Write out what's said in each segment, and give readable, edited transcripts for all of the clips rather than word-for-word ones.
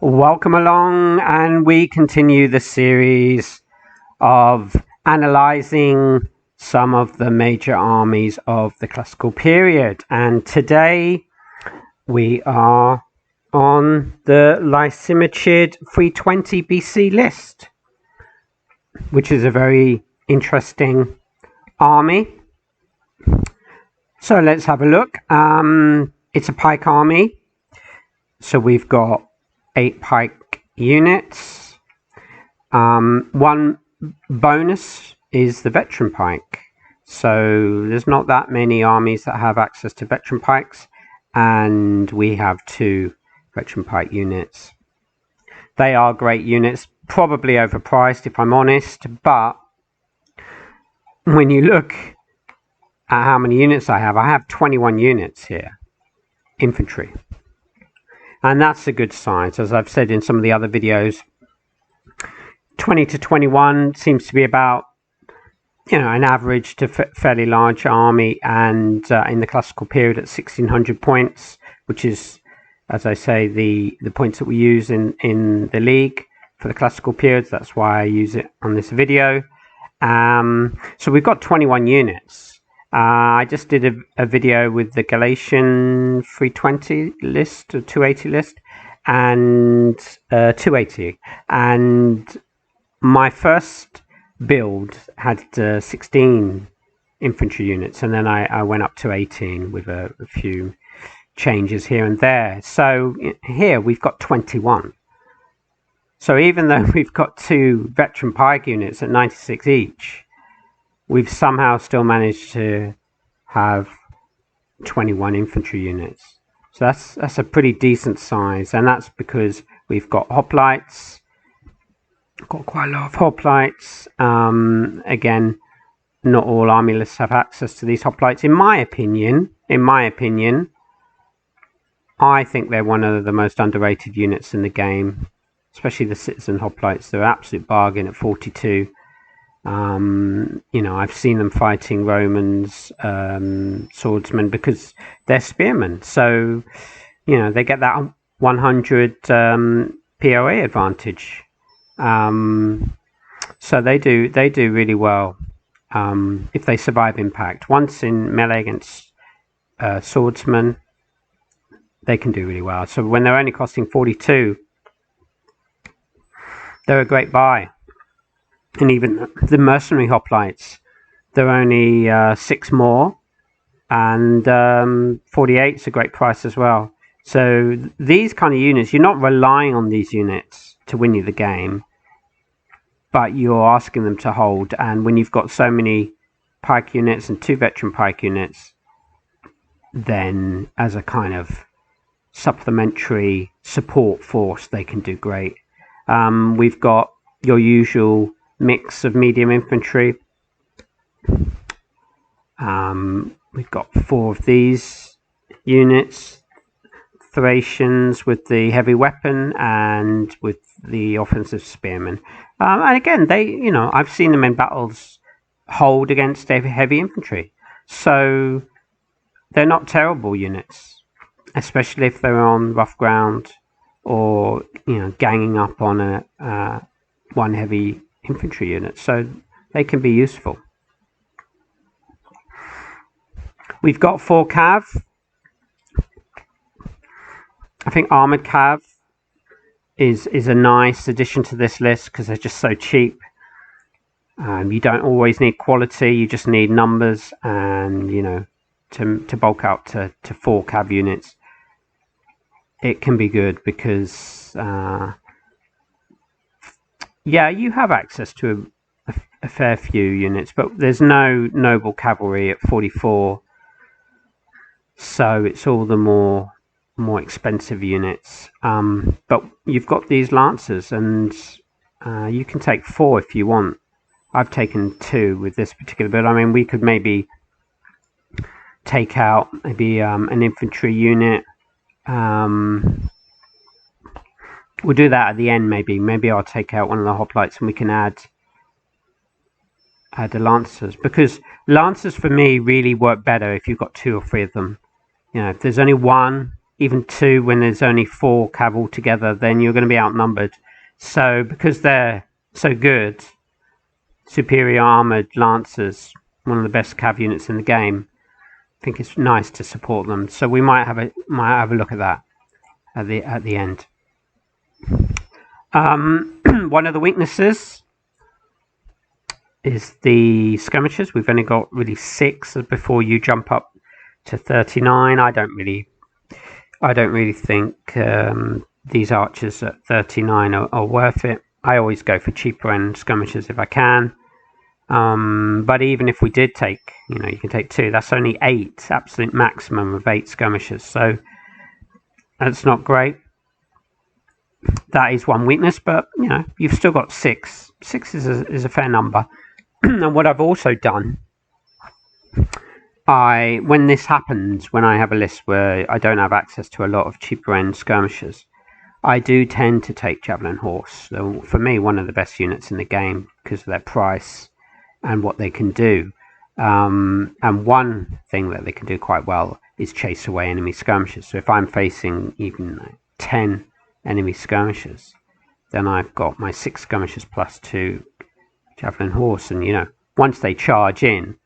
Welcome along, and we continue the series of analysing some of the major armies of the classical period. And today we are on the Lysimachid 320 BC list, which is a very interesting army. So let's have a look. It's a Pike Army. So we've got 8 Pike units. One bonus is the veteran Pike. So there's not that many armies that have access to veteran Pikes, and we have 2 veteran Pike units. They are great units, probably overpriced if I'm honest, but when you look at how many units I have 21 units here, infantry. And that's a good size. As I've said in some of the other videos, 20 to 21 seems to be about, an average to fairly large army, and in the classical period at 1600 points, which is, as I say, the points that we use in the league for the classical periods. That's why I use it on this video. So we've got 21 units. I just did a video with the Galatian 320 list, or 280 list, and 280. And my first build had 16 infantry units, and then I went up to 18 with a few changes here and there. So here we've got 21. So even though we've got 2 veteran Pike units at 96 each, we've somehow still managed to have 21 infantry units. So that's a pretty decent size, and that's because we've got Hoplites. Got quite a lot of Hoplites. Again, not all army lists have access to these Hoplites. In my opinion, I think they're one of the most underrated units in the game, especially the citizen Hoplites. They're an absolute bargain at 42. I've seen them fighting Romans, swordsmen, because they're spearmen. So, they get that 100 POA advantage. So they do really well if they survive impact. Once in melee against swordsmen, they can do really well. So when they're only costing 42, they're a great buy. And even the mercenary Hoplites, they're only 6 more, and 48's a great price as well. So these kind of units, you're not relying on these units to win you the game, but you're asking them to hold. And when you've got so many Pike units and 2 veteran Pike units, then as a kind of supplementary support force, they can do great. We've got your usual mix of medium infantry. We've got 4 of these units, Thracians with the heavy weapon and with the offensive spearmen. And again, I've seen them in battles hold against heavy infantry. So they're not terrible units, especially if they're on rough ground or, ganging up on one heavy infantry unit. So they can be useful. We've got 4 cav. I think armored cav is a nice addition to this list because they're just so cheap. You don't always need quality, you just need numbers, and to bulk out to 4 cav units, it can be good because you have access to a fair few units, but there's no noble cavalry at 44, so it's all the more expensive units. But you've got these lancers, and you can take 4 if you want. I've taken 2 with this particular build. I mean, we could maybe take out an infantry unit. We'll do that at the end. Maybe I'll take out one of the Hoplites and we can add the Lancers, because Lancers for me really work better if you've got 2 or 3 of them. If there's only one, even 2 when there's only 4 cav altogether, then you're going to be outnumbered. So because they're so good, superior armoured lancers, one of the best cav units in the game, I think it's nice to support them. So we might have a look at that at the end. One of the weaknesses is the skirmishers. We've only got really 6 before you jump up to 39. I don't really think these archers at 39 are worth it. I always go for cheaper end skirmishers if I can. But even if we did take, you can take 2. That's only 8, absolute maximum of 8 skirmishers. So that's not great. That is one weakness, but you've still got 6. 6 is a fair number. And what I've also done, when this happens, when I have a list where I don't have access to a lot of cheaper end skirmishers, I do tend to take Javelin Horse. So for me, one of the best units in the game because of their price and what they can do. And one thing that they can do quite well is chase away enemy skirmishers. So if I'm facing even 10 enemy skirmishers, then I've got my 6 skirmishers plus 2 Javelin Horse, and once they charge in,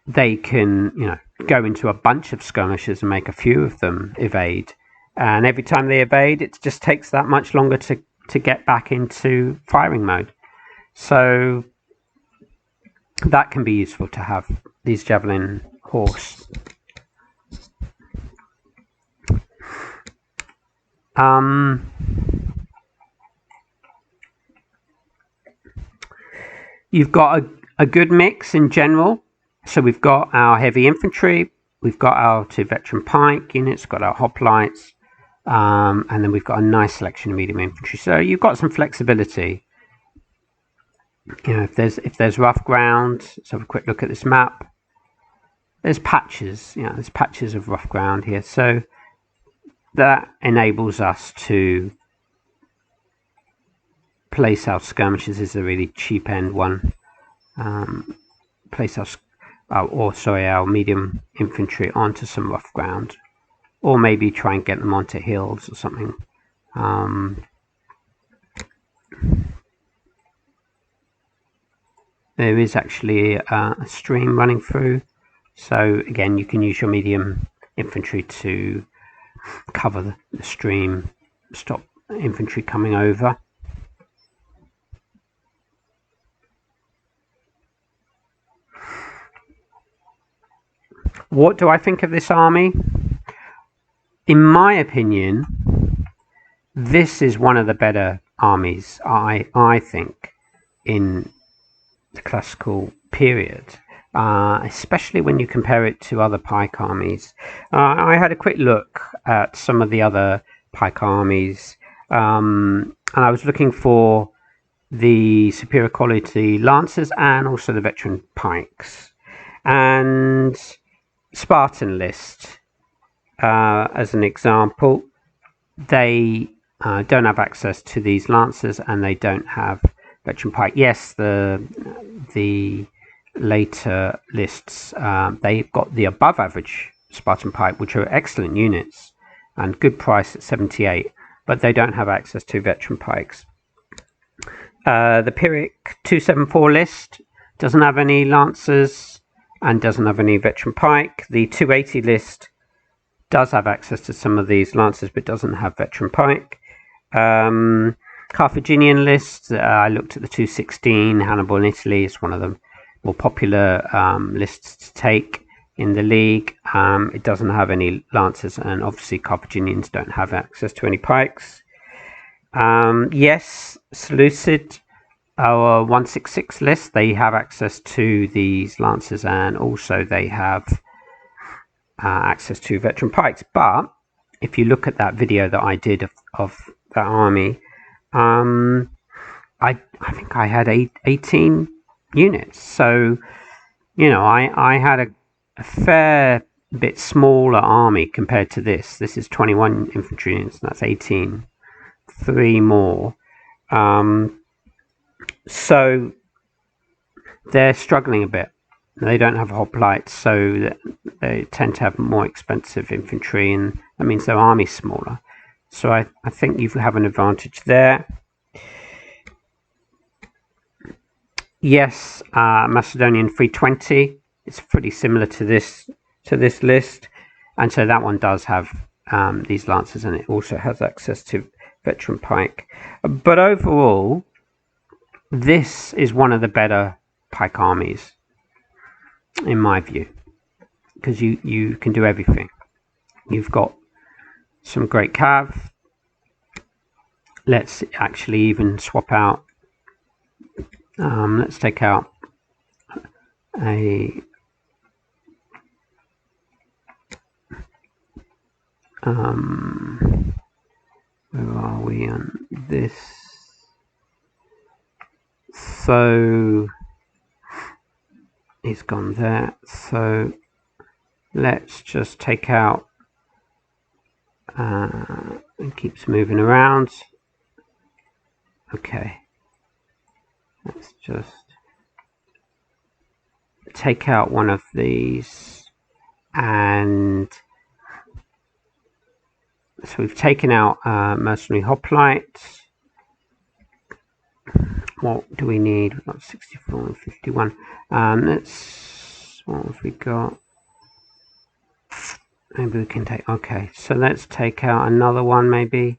they can go into a bunch of skirmishers and make a few of them evade, and every time they evade, it just takes that much longer to get back into firing mode. So that can be useful to have these Javelin Horse. You've got a good mix in general. So we've got our heavy infantry, we've got our 2 veteran pike units, got our hoplites, and then we've got a nice selection of medium infantry. So you've got some flexibility. If there's rough ground, let's have a quick look at this map. There's patches, there's patches of rough ground here. So that enables us to place our skirmishers is a really cheap end one. Place our medium infantry onto some rough ground, or maybe try and get them onto hills or something. There is actually a stream running through, so again you can use your medium infantry to cover the stream, stop infantry coming over. What do I think of this army? In my opinion, this is one of the better armies, I think, in the classical period, especially when you compare it to other Pike armies. I had a quick look at some of the other Pike armies, and I was looking for the superior quality lancers and also the veteran pikes. And Spartan list, as an example, they don't have access to these lancers and they don't have veteran pike. Yes, the later lists, they've got the above average Spartan pike, which are excellent units and good price at 78, but they don't have access to veteran pikes. The Pyrrhic 274 list doesn't have any lancers and doesn't have any veteran pike. The 280 list does have access to some of these lancers but doesn't have veteran pike. Carthaginian list, I looked at the 216, Hannibal in Italy is one of the more popular lists to take in the league. It doesn't have any lancers, and obviously Carthaginians don't have access to any pikes. Yes, Seleucid, our 166 list, they have access to these lancers and also they have access to veteran pikes. But if you look at that video that I did of that army, I think I had 18 units. So, I had a fair bit smaller army compared to this. This is 21 infantry units, and that's 18. 3 more. So they're struggling a bit. They don't have hoplites, so they tend to have more expensive infantry, and that means their army's smaller. So I think you have an advantage there. Yes, Macedonian 320. It's pretty similar to this list, and so that one does have these lancers, and it also has access to veteran pike. But overall, this is one of the better pike armies, in my view, because you can do everything. You've got some great cav. Let's actually even swap out. Let's take out a where are we on this? So it's gone there. So let's just take out. It keeps moving around. Okay. Let's just take out one of these, and so we've taken out mercenary hoplites. What do we need? We've got 64 and 51. Let's, what have we got? Maybe we can take, okay, so let's take out another one maybe.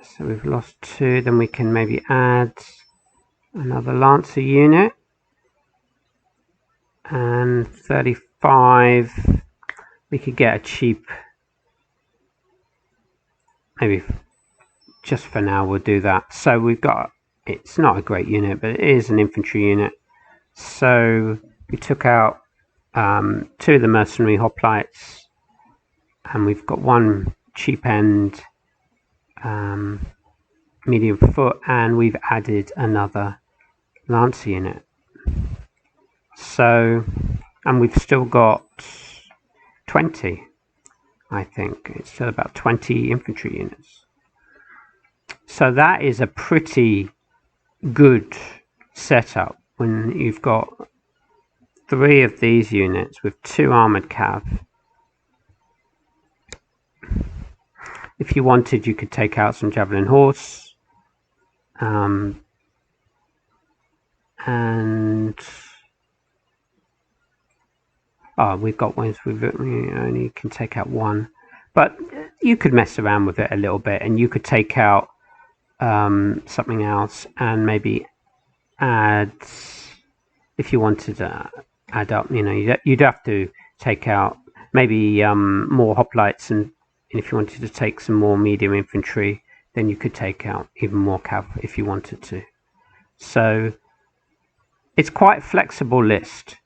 So we've lost 2, then we can maybe add another lancer unit. And 35, we could get a cheap, maybe just for now we'll do that. So we've got, it's not a great unit, but it is an infantry unit. So we took out 2 of the mercenary hoplites, and we've got 1 cheap end medium foot, and we've added another lancer unit. So, and we've still got 20, I think it's still about 20 infantry units. So that is a pretty good setup when you've got 3 of these units with 2 armored cav. If you wanted, you could take out some javelin horse, and we've got ones we only can take out 1, but you could mess around with it a little bit, and you could take out something else and maybe add, if you wanted to add up, you know, you'd have to take out maybe more hoplites, and if you wanted to take some more medium infantry, then you could take out even more cav if you wanted to. So it's quite a flexible list.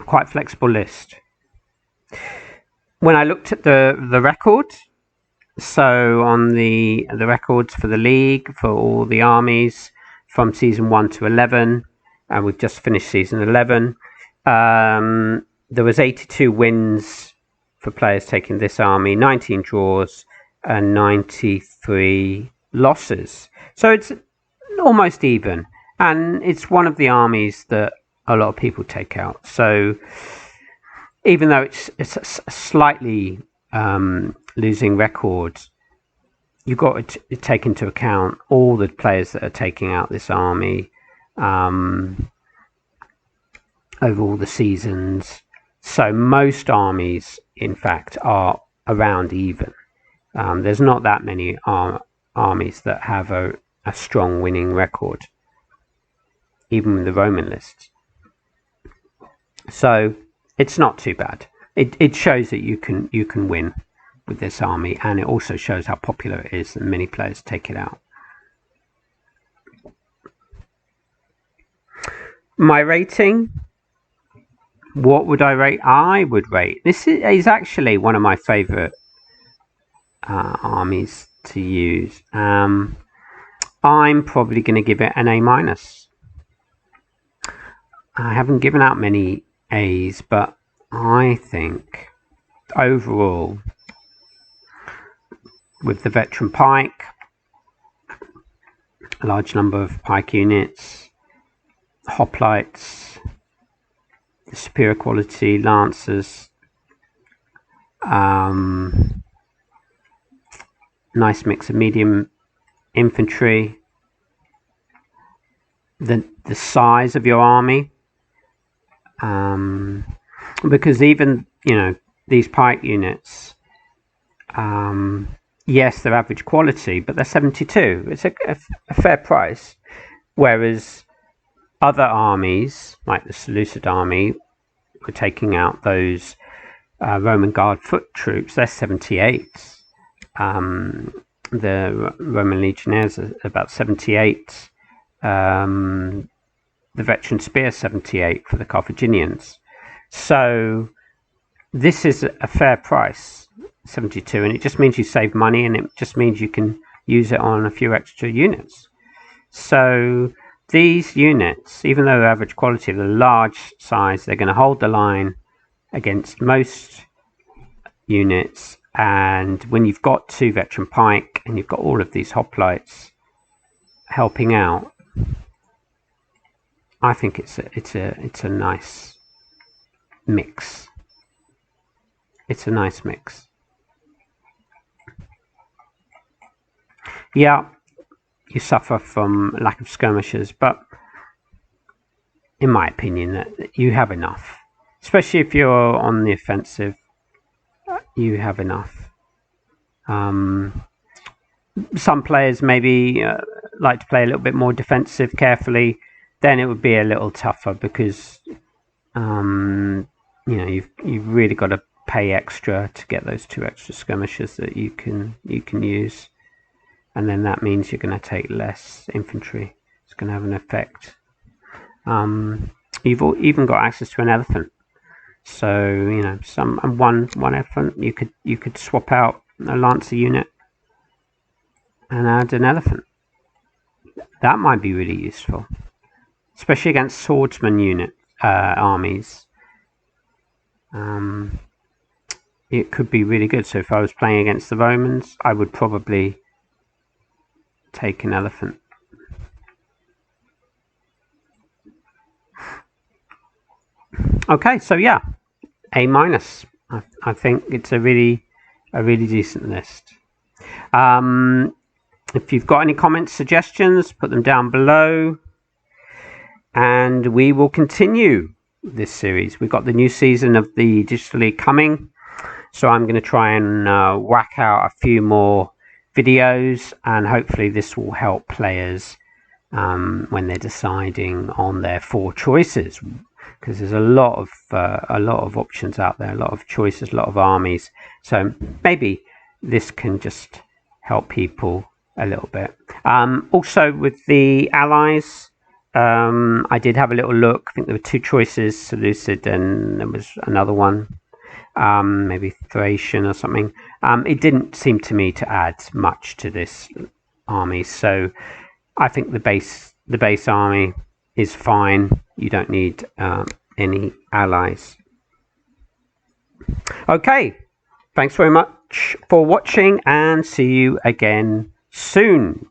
Quite flexible list. When I looked at the record, so on the records for the league for all the armies from season 1 to 11, and we've just finished season 11, there was 82 wins for players taking this army, 19 draws and 93 losses. So it's almost even, and it's one of the armies that a lot of people take out. So even though it's a slightly losing record, you've got to take into account all the players that are taking out this army over all the seasons. So most armies, in fact, are around even. There's not that many armies that have a strong winning record, even with the Roman lists. So it's not too bad. It shows that you can win with this army, and it also shows how popular it is, and many players take it out. My rating, what would I rate? I would rate, this is actually one of my favorite armies to use. I'm probably going to give it an A-. I haven't given out many A's, but I think overall, with the veteran pike, a large number of pike units, Hoplites, the superior quality Lancers, nice mix of medium infantry, the size of your army, because even these pike units, yes, they're average quality, but they're 72. It's a fair price, whereas other armies like the Seleucid army were taking out those Roman Guard foot troops. They're 78. The Roman legionnaires are about 78. The veteran spear 78 for the Carthaginians. So this is a fair price, 72, and it just means you save money, and it just means you can use it on a few extra units. So these units, even though they're average quality, they're large size, they're going to hold the line against most units. And when you've got 2 veteran pike and you've got all of these hoplites helping out, I think it's a nice mix. It's a nice mix. Yeah, you suffer from lack of skirmishers, but in my opinion, that you have enough. Especially if you're on the offensive, you have enough. Some players maybe like to play a little bit more defensive, carefully. Then it would be a little tougher because you've really got to pay extra to get those 2 extra skirmishers that you can use, and then that means you're going to take less infantry. It's going to have an effect. You've even got access to an elephant, so one elephant you could swap out a lancer unit and add an elephant. That might be really useful, especially against swordsman armies. It could be really good. So if I was playing against the Romans, I would probably take an elephant. Okay, so yeah, A-. I think it's a really decent list. If you've got any comments, suggestions, put them down below, and we will continue this series. We've got the new season of the Digital League coming, so I'm going to try and whack out a few more videos, and hopefully this will help players when they're deciding on their 4 choices, because there's a lot of options out there, a lot of choices, a lot of armies. So maybe this can just help people a little bit. Also with the allies, I did have a little look. I think there were 2 choices, Seleucid, and there was another one, maybe Thracian or something. It didn't seem to me to add much to this army, so I think the base army is fine. You don't need any allies. Okay, thanks very much for watching, and see you again soon.